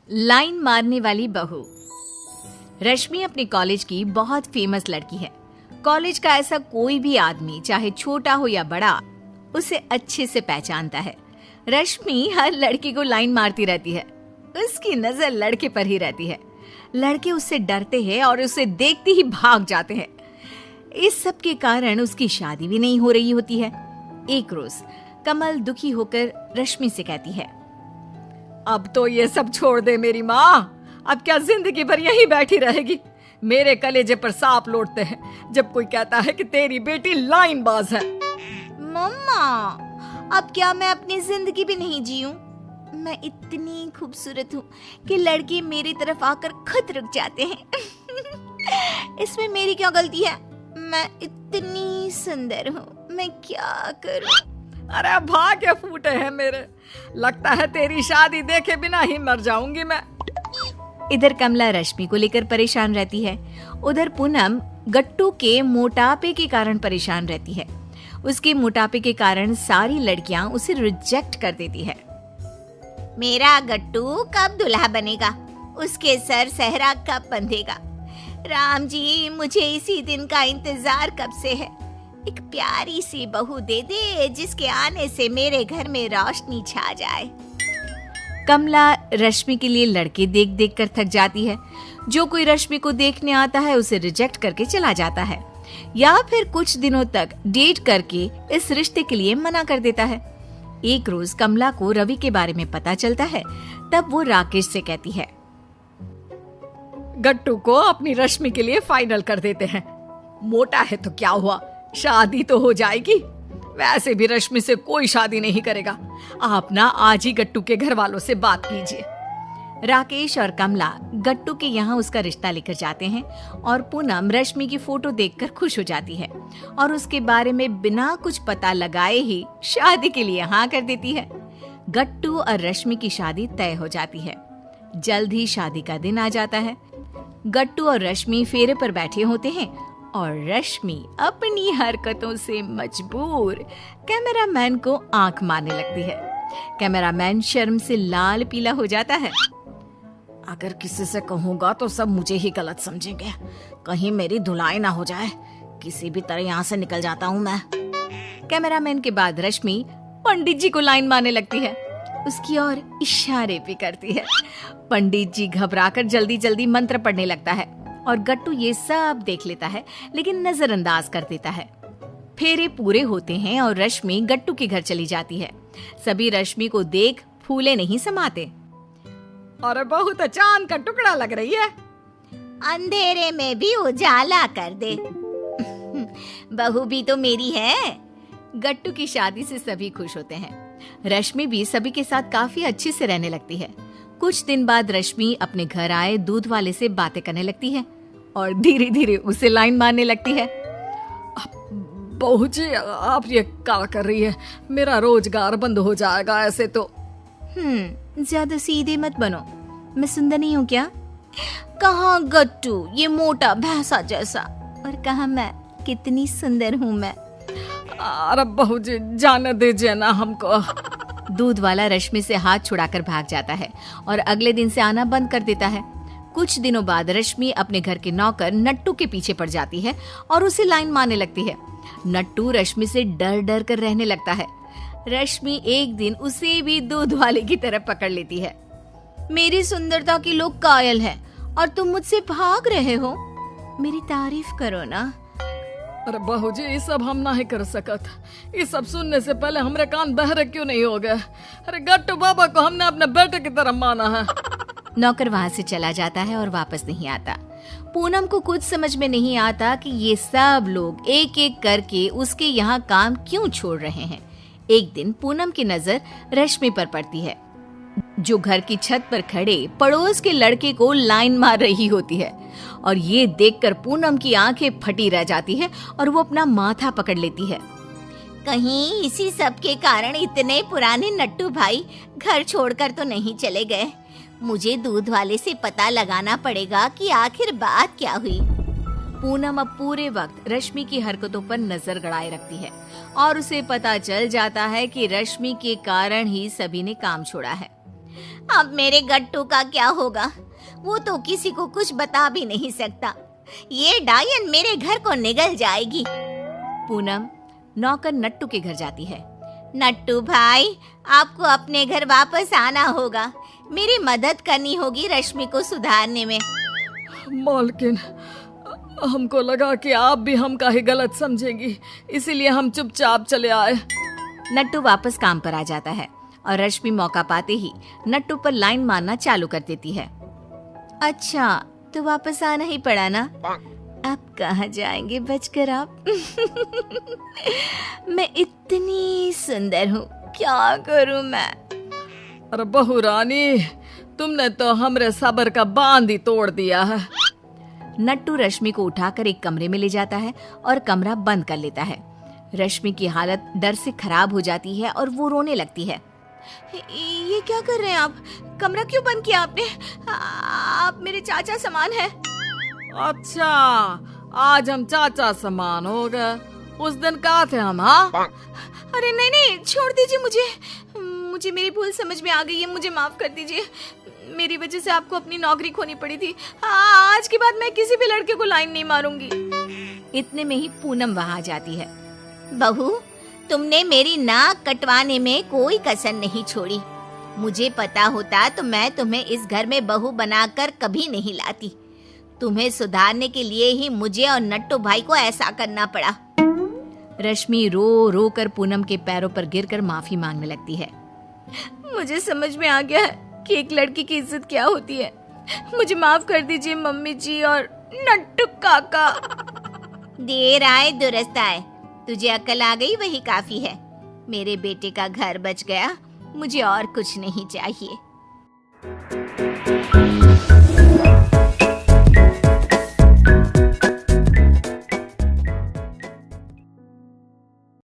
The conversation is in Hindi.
लाइन मारने वाली बहू। रश्मि अपने कॉलेज की बहुत फेमस लड़की है। कॉलेज का ऐसा कोई भी आदमी, चाहे छोटा हो या बड़ा, उसे अच्छे से पहचानता है। रश्मि हर लड़की को लाइन मारती रहती है। उसकी नजर लड़के पर ही रहती है। लड़के उससे डरते हैं और उसे देखते ही भाग जाते हैं। इस सब के कारण उसकी शादी भी नहीं हो रही होती है। एक रोज कमल दुखी होकर रश्मि से कहती है, अब तो ये सब छोड़ दे मेरी माँ। अब क्या जिंदगी भर यहीं बैठी रहेगी? मेरे कलेजे पर सांप लौटते हैं जब कोई कहता है कि तेरी बेटी लाइन बाज है। मम्मा, अब क्या मैं अपनी जिंदगी भी नहीं जीऊं? मैं इतनी खूबसूरत हूँ कि लड़के मेरी तरफ आकर खुद रुक जाते हैं। इसमें मेरी क्या गलती है? मैं इतनी सुंदर हूँ, मैं क्या करूँ? अरे भाग्य फूटे हैं मेरे। लगता है तेरी शादी देखे बिना ही मर जाऊंगी मैं। इधर कमला रश्मि को लेकर परेशान रहती है। उधर पूनम गट्टू के मोटापे के कारण परेशान रहती है। उसके मोटापे के कारण सारी लड़कियां उसे रिजेक्ट कर देती है। मेरा गट्टू कब दूल्हा बनेगा? उसके सर सहरा कब बंधेगा? राम जी, मुझे इसी दिन का इंतजार कब से है। एक प्यारी सी बहू दे दे जिसके आने से मेरे घर में रोशनी छा जाए। कमला रश्मि के लिए लड़के देख देख कर थक जाती है। जो कोई रश्मि को देखने आता है उसे रिजेक्ट करके चला जाता है, या फिर कुछ दिनों तक डेट करके इस रिश्ते के लिए मना कर देता है। एक रोज कमला को रवि के बारे में पता चलता है। तब वो राकेश से कहती है, गट्टू को अपनी रश्मि के लिए फाइनल कर देते हैं। मोटा है तो क्या हुआ, शादी तो हो जाएगी। वैसे भी रश्मि से कोई शादी नहीं करेगा। आप ना आज ही गट्टू के घर वालों से बात कीजिए। राकेश और कमला गट्टू के यहाँ उसका रिश्ता लेकर जाते हैं और पूनम रश्मि की फोटो देखकर खुश हो जाती है और उसके बारे में बिना कुछ पता लगाए ही शादी के लिए हाँ कर देती है। गट्टू और रश्मि की शादी तय हो जाती है। जल्द ही शादी का दिन आ जाता है। गट्टू और रश्मि फेरे पर बैठे होते हैं और रश्मि अपनी हरकतों से मजबूर कैमरामैन को आंख मारने लगती है। कैमरामैन शर्म से लाल पीला हो जाता है। अगर किसी से कहूंगा तो सब मुझे ही गलत समझेंगे। कहीं मेरी धुलाई ना हो जाए। किसी भी तरह यहाँ से निकल जाता हूँ मैं। कैमरामैन के बाद रश्मि पंडित जी को लाइन मारने लगती है। उसकी ओर इशारे भी करती है। पंडित जी घबराकर जल्दी जल्दी मंत्र पढ़ने लगता है और गट्टू ये सब देख लेता है लेकिन नजरअंदाज कर देता है। फेरे पूरे होते हैं और रश्मि गट्टू के घर चली जाती है। सभी रश्मि को देख फूले नहीं समाते। अरे बहुत चांद का टुकड़ा लग रही है। अंधेरे में भी उजाला कर दे। बहू भी तो मेरी है। गट्टू की शादी से सभी खुश होते हैं। रश्मि भी सभी के साथ काफी अच्छे से रहने लगती है। कुछ दिन बाद रश्मि अपने घर आए दूध वाले से बातें करने लगती है और धीरे धीरे उसे लाइन मारने लगती है। बहू जी, आप ये क्या कर रही है? मेरा रोजगार बंद हो जाएगा ऐसे तो। ज्यादा सीधे मत बनो। मैं सुंदर नहीं हूँ क्या? कहाँ गट्टू ये मोटा भैंसा जैसा, और कहाँ मैं कितनी सुंदर हूँ मैं। अरे बहू जी, जाने दीजिए ना हमको। दूध वाला रश्मि से हाथ छुड़ाकर भाग जाता है और अगले दिन से आना बंद कर देता है। कुछ दिनों बाद रश्मि अपने घर के नौकर नट्टू के पीछे पड़ जाती है और उसे लाइन मारने लगती है। नट्टू रश्मि से डर डर कर रहने लगता है। रश्मि एक दिन उसे भी दूध वाले की तरफ पकड़ लेती है। मेरी सुंदरता के लोग कायल हैं और तुम मुझसे भाग रहे हो। मेरी तारीफ करो ना। अरे बहू जी, ये सब हम ना ही कर सकत। ये सब सुनने से पहले हमारे कान बहरे क्यों नहीं हो गए? अरे गट्टू बाबा को हमने अपने बेटे की तरह माना है। नौकर वहाँ से चला जाता है और वापस नहीं आता। पूनम को कुछ समझ में नहीं आता कि ये सब लोग एक एक करके उसके यहाँ काम क्यों छोड़ रहे हैं। एक दिन पूनम की नजर रश्मि पर पड़ती है, जो घर की छत पर खड़े पड़ोस के लड़के को लाइन मार रही होती है। और ये देखकर पूनम की आंखें फटी रह जाती है और वो अपना माथा पकड़ लेती है। कहीं इसी सब के कारण इतने पुराने नट्टू भाई घर छोड़कर तो नहीं चले गए। मुझे दूध वाले से पता लगाना पड़ेगा कि आखिर बात क्या हुई। पूनम अब पूरे वक्त रश्मि की हरकतों पर नजर गड़ाए रखती है और उसे पता चल जाता है कि रश्मि के कारण ही सभी ने काम छोड़ा है। अब मेरे गट्टू का क्या होगा? वो तो किसी को कुछ बता भी नहीं सकता। ये डायन मेरे घर को निगल जाएगी। पूनम नौकर नट्टू के घर जाती है। नट्टू भाई, आपको अपने घर वापस आना होगा। मेरी मदद करनी होगी रश्मि को सुधारने में। मालकिन, हमको लगा कि आप भी हम काहे गलत समझेंगी, इसीलिए हम चुपचाप चले आए। नट्टू वापस काम पर आ जाता है और रश्मि मौका पाते ही नट्टू पर लाइन मारना चालू कर देती है। अच्छा, तो वापस आना ही पड़ा ना? अब कहाँ जाएंगे बचकर आप? मैं इतनी सुंदर हूँ, क्या करूँ मैं? अरे बहू रानी, तुमने तो हमरे सब्र का बांध ही तोड़ दिया है। नट्टू रश्मि को उठाकर एक कमरे में ले जाता है और कमरा बंद कर लेता है। रश्मि की हालत डर से खराब हो जाती है और वो रोने लगती है। ये क्या कर रहे हैं आप? कमरा क्यों बंद किया आपने? आप मेरे चाचा समान हैं। अच्छा, आज हम चाचा समान हो गए। उस दिन कहा थे हम? हाँ, अरे नहीं नहीं, छोड़ दीजिए मुझे मेरी भूल समझ में आ गई है। मुझे माफ कर दीजिए। मेरी वजह से आपको अपनी नौकरी खोनी पड़ी थी। आज के बाद मैं किसी भी लड़के को लाइन नहीं मारूंगी। इतने में ही पूनम वहां आ जाती है। बहू, तुमने मेरी नाक कटवाने में कोई कसर नहीं छोड़ी। मुझे पता होता तो मैं तुम्हें इस घर में बहू बनाकर कभी नहीं लाती। तुम्हें सुधारने के लिए ही मुझे और नट्टू भाई को ऐसा करना पड़ा। रश्मि रो रो कर पूनम के पैरों पर गिरकर माफी मांगने लगती है। मुझे समझ में आ गया है कि एक लड़की की इज्जत क्या होती है। मुझे माफ कर दीजिए मम्मी जी और नट्टू काका। देर आए दुरुस्त आए। तुझे अकल आ गई, वही काफी है। मेरे बेटे का घर बच गया, मुझे और कुछ नहीं चाहिए।